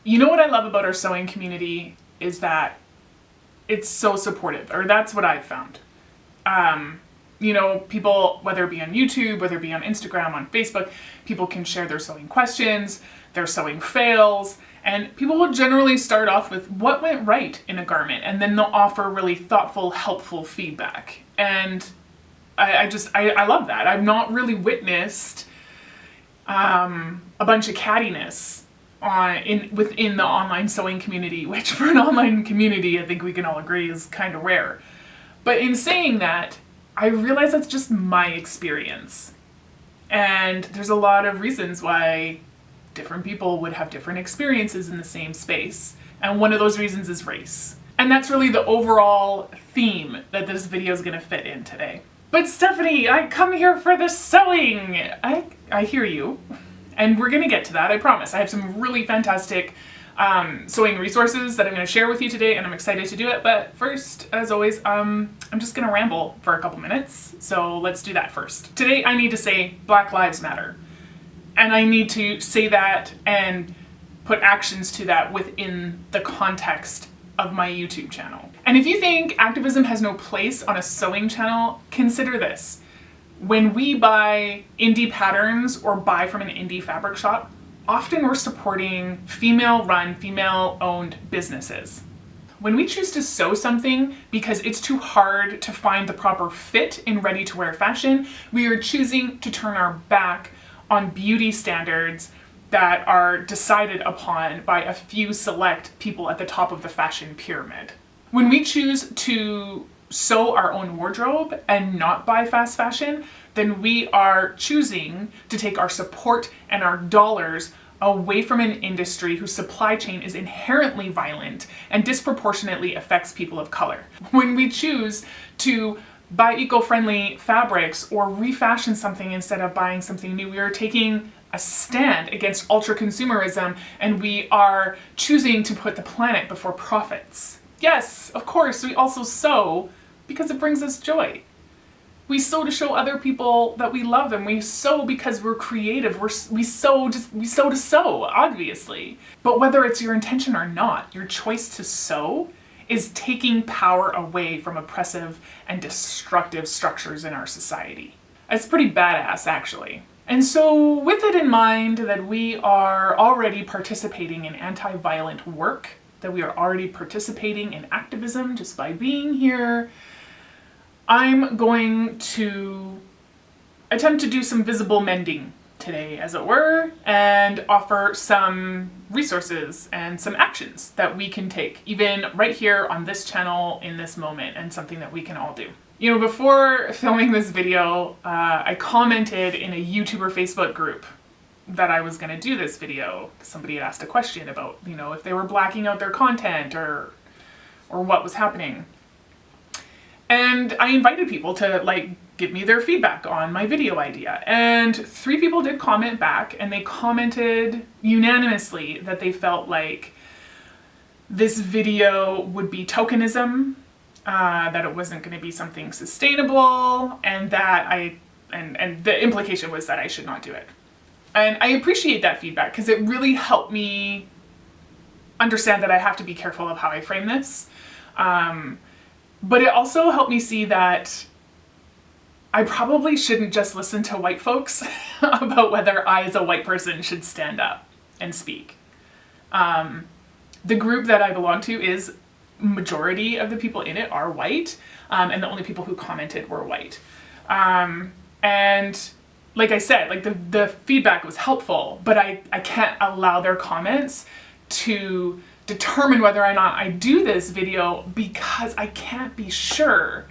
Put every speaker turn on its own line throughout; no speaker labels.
You know what I love about our sewing community is that it's so supportive, or that's what I've found. You know, people, whether it be on YouTube, whether it be on Instagram, on Facebook, people can share their sewing questions, their sewing fails, and people will generally start off with what went right in a garment, and then they'll offer really thoughtful, helpful feedback. And I love that. I've not really witnessed a bunch of cattiness within the online sewing community, which for an online community, I think we can all agree is kind of rare. But in saying that, I realize that's just my experience. And there's a lot of reasons why different people would have different experiences in the same space. And one of those reasons is race. And that's really the overall theme that this video is going to fit in today. But Stephanie, I come here for the sewing. I hear you. And we're going to get to that, I promise. I have some really fantastic sewing resources that I'm going to share with you today, and I'm excited to do it. But first, as always, I'm just going to ramble for a couple minutes. So let's do that first. Today, I need to say Black Lives Matter. And I need to say that and put actions to that within the context of my YouTube channel. And if you think activism has no place on a sewing channel, consider this. When we buy indie patterns or buy from an indie fabric shop, often we're supporting female-run, female-owned businesses. When we choose to sew something because it's too hard to find the proper fit in ready-to-wear fashion, we are choosing to turn our back on beauty standards that are decided upon by a few select people at the top of the fashion pyramid. When we choose to sew our own wardrobe and not buy fast fashion, then we are choosing to take our support and our dollars away from an industry whose supply chain is inherently violent and disproportionately affects people of color. When we choose to buy eco-friendly fabrics or refashion something instead of buying something new, we are taking a stand against ultra-consumerism, and we are choosing to put the planet before profits. Yes, of course, we also sew because it brings us joy. We sew to show other people that we love them. We sew because we're creative. We sew to sew, obviously. But whether it's your intention or not, your choice to sew is taking power away from oppressive and destructive structures in our society. It's pretty badass, actually. And so with it in mind that we are already participating in anti-violent work, that we are already participating in activism just by being here, I'm going to attempt to do some visible mending today, as it were, and offer some resources and some actions that we can take, even right here on this channel in this moment, and something that we can all do. You know, before filming this video, I commented in a YouTuber Facebook group that I was going to do this video. Somebody had asked a question about, you know, if they were blacking out their content or what was happening. And I invited people to like give me their feedback on my video idea. And 3 people did comment back, and they commented unanimously that they felt like this video would be tokenism, that it wasn't going to be something sustainable, and that and the implication was that I should not do it. And I appreciate that feedback because it really helped me understand that I have to be careful of how I frame this. But it also helped me see that I probably shouldn't just listen to white folks about whether I as a white person should stand up and speak. The group that I belong to is majority of the people in it are white, and the only people who commented were white. And like I said, like the feedback was helpful, but I can't allow their comments to determine whether or not I do this video, because I can't be sure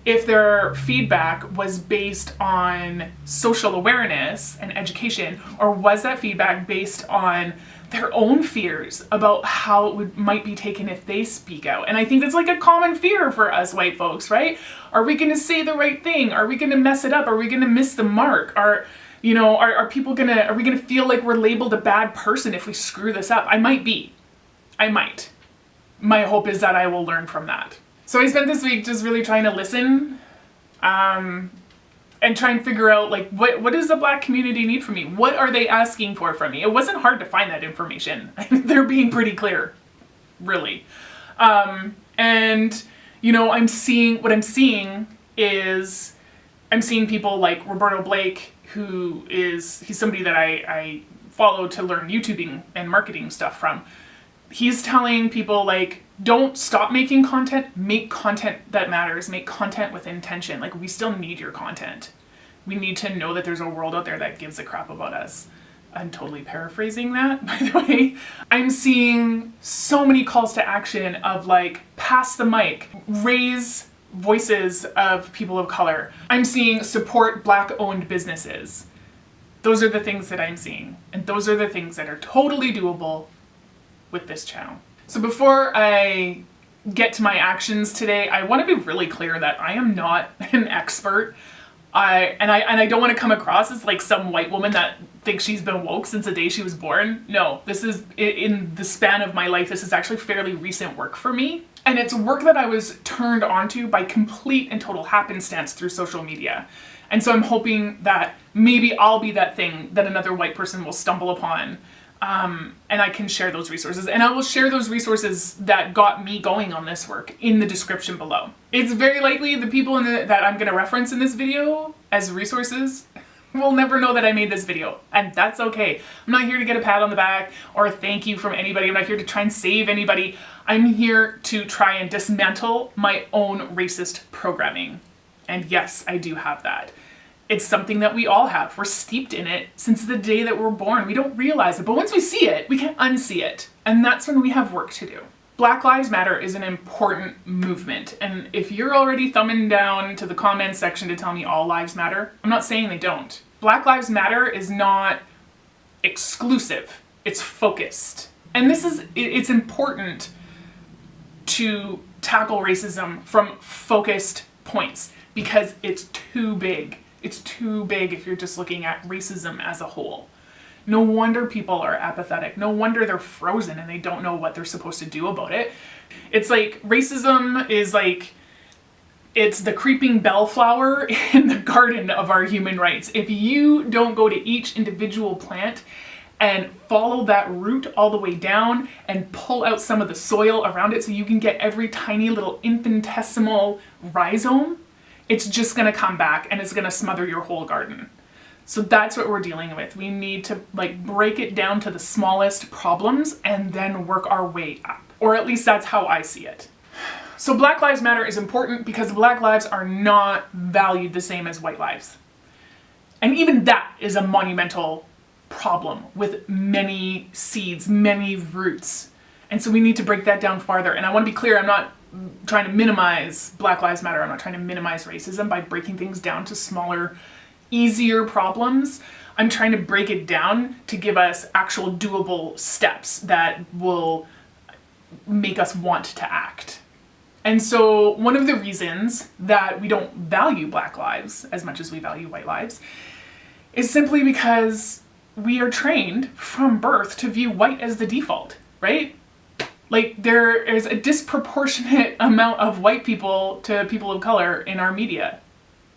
if their feedback was based on social awareness and education, or was that feedback based on their own fears about how it might be taken if they speak out. And I think that's like a common fear for us white folks, right? Are we going to say the right thing? Are we going to mess it up? Are we going to miss the mark? Are we going to feel like we're labeled a bad person if we screw this up? I might. My hope is that I will learn from that. So I spent this week just really trying to listen and try and figure out like what does the Black community need from me? What are they asking for from me? It wasn't hard to find that information. They're being pretty clear, really. And you know, I'm seeing people like Roberto Blake, he's somebody that I follow to learn YouTubing and marketing stuff from. He's telling people like, don't stop making content, make content that matters, make content with intention. Like, we still need your content. We need to know that there's a world out there that gives a crap about us. I'm totally paraphrasing that, by the way. I'm seeing so many calls to action of like, pass the mic, raise voices of people of color. I'm seeing support Black-owned businesses. Those are the things that I'm seeing. And those are the things that are totally doable with this channel. So before I get to my actions today, I want to be really clear that I am not an expert. I don't want to come across as like some white woman that thinks she's been woke since the day she was born. No, this is, in the span of my life, this is actually fairly recent work for me. And it's work that I was turned onto by complete and total happenstance through social media. And so I'm hoping that maybe I'll be that thing that another white person will stumble upon. And I can share those resources. And I will share those resources that got me going on this work in the description below. It's very likely the people that I'm going to reference in this video as resources will never know that I made this video. And that's okay. I'm not here to get a pat on the back or a thank you from anybody. I'm not here to try and save anybody. I'm here to try and dismantle my own racist programming. And yes, I do have that. It's something that we all have. We're steeped in it since the day that we're born. We don't realize it, but once we see it, we can't unsee it. And that's when we have work to do. Black Lives Matter is an important movement. And if you're already thumbing down to the comments section to tell me all lives matter, I'm not saying they don't. Black Lives Matter is not exclusive. It's focused. And it's important to tackle racism from focused points because it's too big. It's too big if you're just looking at racism as a whole. No wonder people are apathetic. No wonder they're frozen and they don't know what they're supposed to do about it. It's like racism is like, it's the creeping bellflower in the garden of our human rights. If you don't go to each individual plant and follow that root all the way down and pull out some of the soil around it so you can get every tiny little infinitesimal rhizome, it's just gonna come back and it's gonna smother your whole garden. So that's what we're dealing with. We need to like break it down to the smallest problems and then work our way up. Or at least that's how I see it. So Black Lives Matter is important because Black lives are not valued the same as white lives. And even that is a monumental problem with many seeds, many roots. And so we need to break that down farther. And I want to be clear, I'm not trying to minimize Black Lives Matter. I'm not trying to minimize racism by breaking things down to smaller, easier problems. I'm trying to break it down to give us actual doable steps that will make us want to act. And so one of the reasons that we don't value Black lives as much as we value white lives is simply because we are trained from birth to view white as the default, right? Like there is a disproportionate amount of white people to people of color in our media,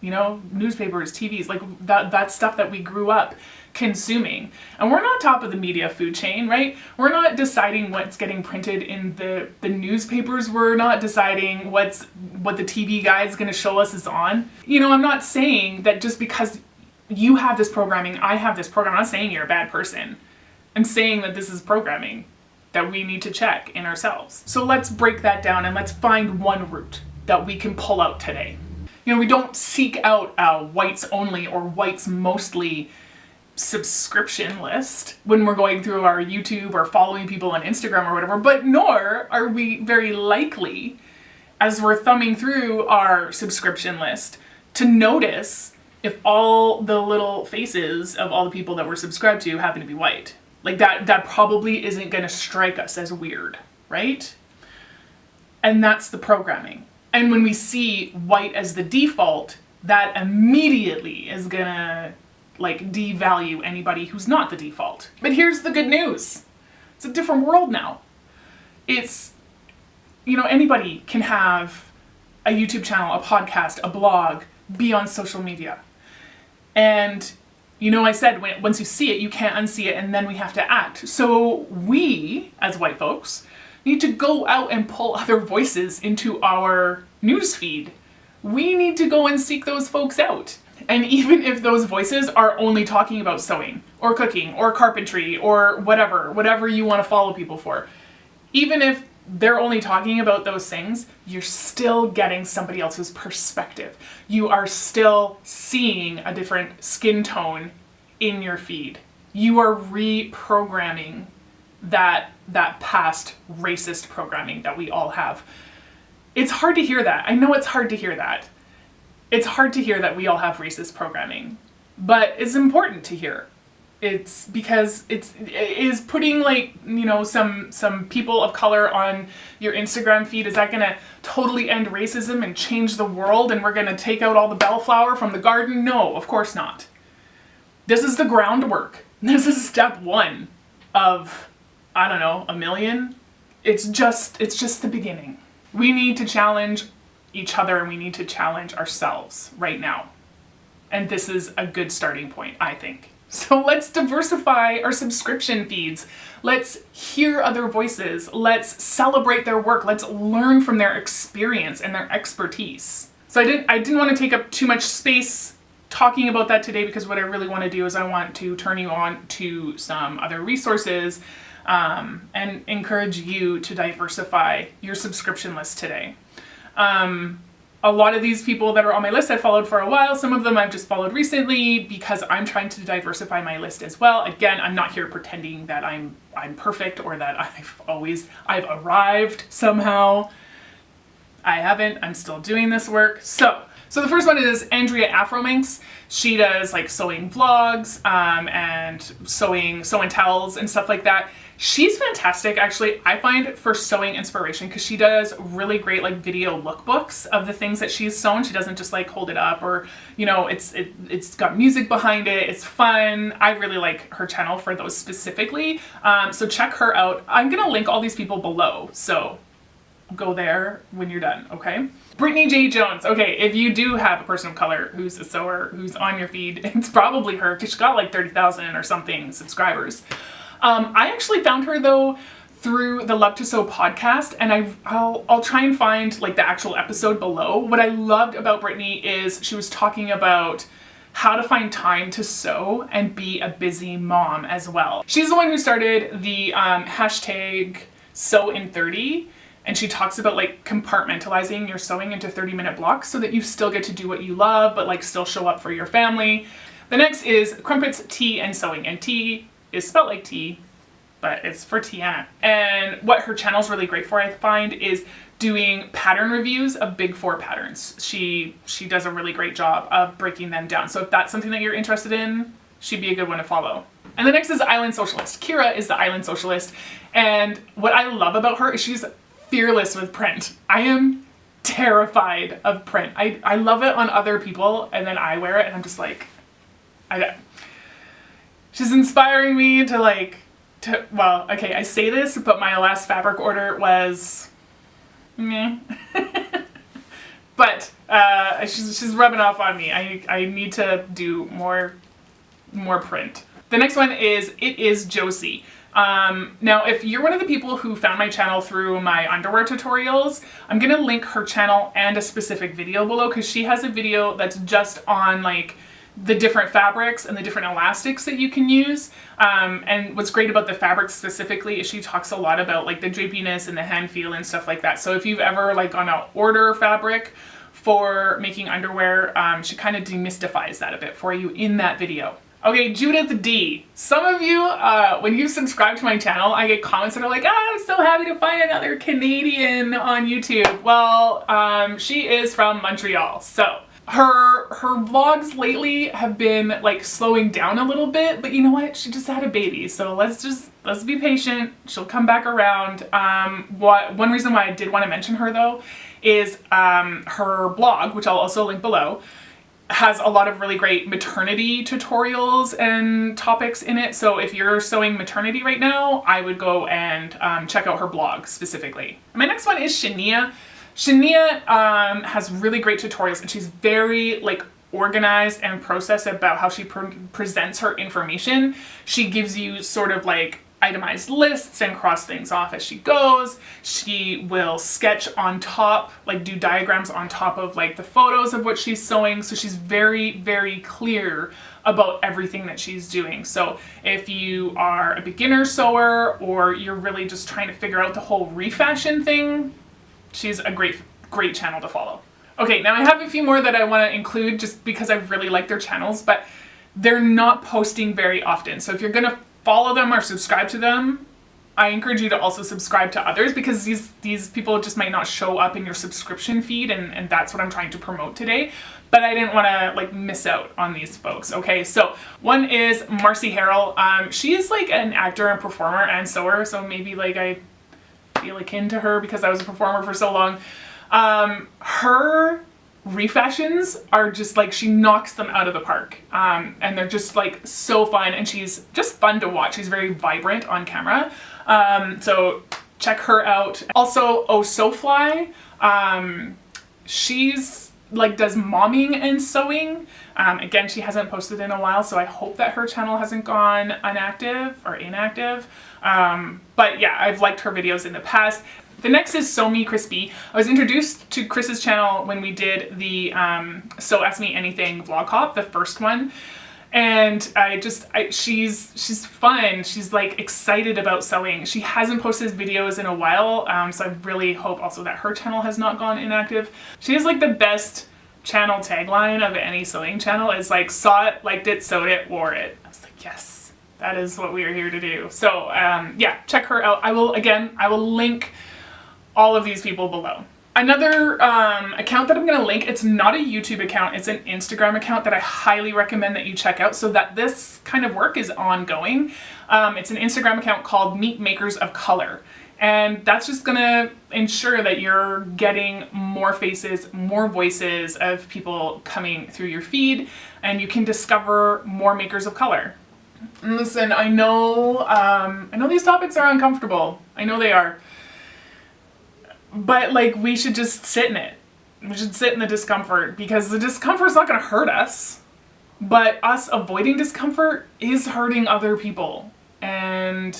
you know, newspapers, TVs, like that stuff that we grew up consuming. And we're not top of the media food chain, right? We're not deciding what's getting printed in the newspapers. We're not deciding what the TV guide is going to show us is on. You know, I'm not saying that just because you have this programming, I have this program. I'm not saying you're a bad person. I'm saying that this is programming that we need to check in ourselves. So let's break that down and let's find one route that we can pull out today. You know, we don't seek out a whites only or whites mostly subscription list when we're going through our YouTube or following people on Instagram or whatever, but nor are we very likely, as we're thumbing through our subscription list, to notice if all the little faces of all the people that we're subscribed to happen to be white. Like that probably isn't going to strike us as weird, right? And that's the programming. And when we see white as the default, that immediately is going to like devalue anybody who's not the default. But here's the good news. It's a different world now. It's, you know, anybody can have a YouTube channel, a podcast, a blog, be on social media. And I said, once you see it, you can't unsee it, and then we have to act. So we, as white folks, need to go out and pull other voices into our newsfeed. We need to go and seek those folks out. And even if those voices are only talking about sewing or cooking or carpentry or whatever you want to follow people for, even if they're only talking about those things, you're still getting somebody else's perspective. You are still seeing a different skin tone in your feed. You are reprogramming that past racist programming that we all have. It's hard to hear that. I know it's hard to hear that. It's hard to hear that we all have racist programming, but it's important to hear. It's because it is putting some people of color on your Instagram feed. Is that going to totally end racism and change the world and we're going to take out all the bellflower from the garden? No, of course not. This is the groundwork. This is step one of, I don't know, a million. It's just the beginning. We need to challenge each other and we need to challenge ourselves right now. And this is a good starting point, I think. So let's diversify our subscription feeds. Let's hear other voices. Let's celebrate their work. Let's learn from their experience and their expertise. So I didn't want to take up too much space talking about that today, because what I really want to do is I want to turn you on to some other resources and encourage you to diversify your subscription list today. A lot of these people that are on my list I followed for a while. Some of them I've just followed recently because I'm trying to diversify my list as well. Again, I'm not here pretending that I'm perfect or that I've arrived somehow. I haven't. I'm still doing this work. So the first one is Andrea Afrominx. She does like sewing vlogs and sewing and tells and stuff like that. She's fantastic, actually, I find, for sewing inspiration, because she does really great like video lookbooks of the things that she's sewn. She doesn't just like hold it up, or it's got music behind it. It's fun. I really like her channel for those specifically. So check her out. I'm gonna link all these people below, so go there when you're done, okay? Britany J Jones. Okay, if you do have a person of color who's a sewer who's on your feed, it's probably her, because she's got like 30,000 or something subscribers. I actually found her though through the Love to Sew podcast, and I'll try and find like the actual episode below. What I loved about Britany is she was talking about how to find time to sew and be a busy mom as well. She's the one who started the hashtag Sew in 30, and she talks about like compartmentalizing your sewing into 30-minute blocks so that you still get to do what you love, but like still show up for your family. The next is CRUMPETS Tea and Sewing, and tea is spelled like tea, but it's for Tiana. And what her channel's really great for, I find, is doing pattern reviews of Big Four patterns. She does a really great job of breaking them down. So if that's something that you're interested in, she'd be a good one to follow. And the next is Island Sewcialist. Kira is the Island Sewcialist. And what I love about her is she's fearless with print. I am terrified of print. I love it on other people, and then I wear it and I'm just like, she's inspiring me well, okay, I say this, but my last fabric order was meh. But she's rubbing off on me. I need to do more print. The next one is Is Josie. Now, if you're one of the people who found my channel through my underwear tutorials, I'm gonna link her channel and a specific video below, because she has a video that's just on like the different fabrics and the different elastics that you can use. And what's great about the fabrics specifically is she talks a lot about like the drapiness and the hand feel and stuff like that. So if you've ever like gonna order fabric for making underwear, she kind of demystifies that a bit for you in that video. Okay, Judith Dee. Some of you, when you subscribe to my channel, I get comments that are like, I'm so happy to find another Canadian on YouTube. Well, she is from Montreal, so her vlogs lately have been like slowing down a little bit, but you know what? She just had a baby, so let's be patient. She'll come back around. One reason why I did want to mention her though is her blog, which I'll also link below, has a lot of really great maternity tutorials and topics in it. So if you're sewing maternity right now, I would go and check out her blog specifically. My next one is Shania. Shania has really great tutorials, and she's very like organized and processed about how she presents her information. She gives you sort of like itemized lists and cross things off as she goes. She will sketch on top, like do diagrams on top of like the photos of what she's sewing. So she's very, very clear about everything that she's doing. So if you are a beginner sewer or you're really just trying to figure out the whole refashion thing, she's a great channel to follow. Okay, now I have a few more that I want to include just because I really like their channels, but they're not posting very often. So if you're gonna follow them or subscribe to them, I encourage you to also subscribe to others, because these people just might not show up in your subscription feed, and that's what I'm trying to promote today. But I didn't want to like miss out on these folks. Okay, so one is Marcie Harrel. She is like an actor and performer and sewer, so maybe like I feel akin to her because I was a performer for so long. Her refashions are just like, she knocks them out of the park, and they're just like so fun, and she's just fun to watch. She's very vibrant on camera, so check her out. Also, Oh So Fly, she's like does momming and sewing. Again, she hasn't posted in a while, so I hope that her channel hasn't gone inactive. But yeah, I've liked her videos in the past. The next is Me Kris B. I was introduced to Chris's channel when we did the So Ask Me Anything vlog hop, the first one. And she's fun. She's like excited about sewing. She hasn't posted videos in a while, so I really hope also that her channel has not gone inactive. She has like the best channel tagline of any sewing channel. Is like, saw it, liked it, sewed it, wore it. I was like, yes, that is what we are here to do. So yeah, check her out. I will link all of these people below. Another account that I'm going to link, it's not a YouTube account, it's an Instagram account that I highly recommend that you check out so that this kind of work is ongoing. It's an Instagram account called Meet Makers of Color. And that's just going to ensure that you're getting more faces, more voices of people coming through your feed, and you can discover more makers of color. And listen, I know these topics are uncomfortable. I know they are. But like, we should just sit in it. We should sit in the discomfort, because the discomfort's not gonna hurt us, but us avoiding discomfort is hurting other people. And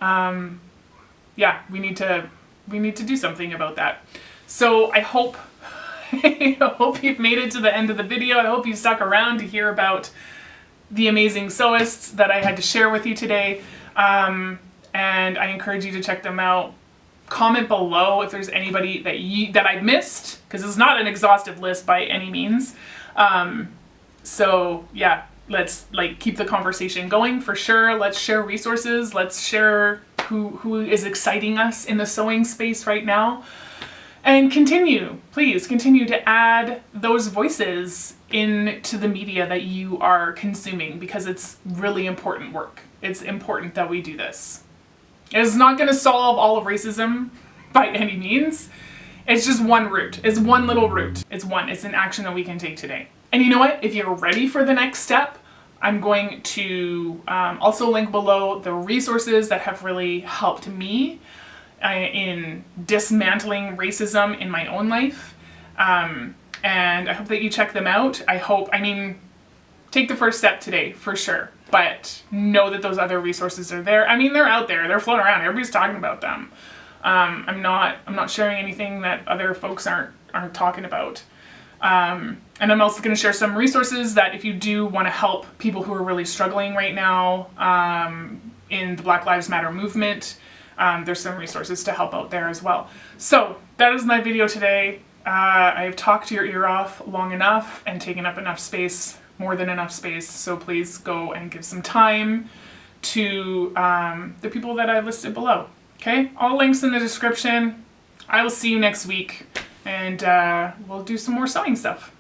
yeah, we need to do something about that. So I hope you've made it to the end of the video. I hope you stuck around to hear about the amazing sewists that I had to share with you today. And I encourage you to check them out. Comment below if there's anybody that I missed, because it's not an exhaustive list by any means. So yeah, let's like keep the conversation going for sure. Let's share resources. Let's share who is exciting us in the sewing space right now. And please continue to add those voices into the media that you are consuming, because it's really important work. It's important that we do this. It's not going to solve all of racism by any means. It's just one route. It's one little route. It's an action that we can take today. And you know what? If you're ready for the next step, I'm going to also link below the resources that have really helped me in dismantling racism in my own life. And I hope that you check them out. Take the first step today, for sure. But know that those other resources are there. I mean, they're out there. They're floating around. Everybody's talking about them. I'm not sharing anything that other folks aren't talking about. And I'm also going to share some resources that if you do want to help people who are really struggling right now in the Black Lives Matter movement, there's some resources to help out there as well. So that is my video today. I've talked your ear off long enough and taken up enough space, more than enough space, so please go and give some time to the people that I listed below. Okay, all links in the description. I will see you next week, and we'll do some more sewing stuff.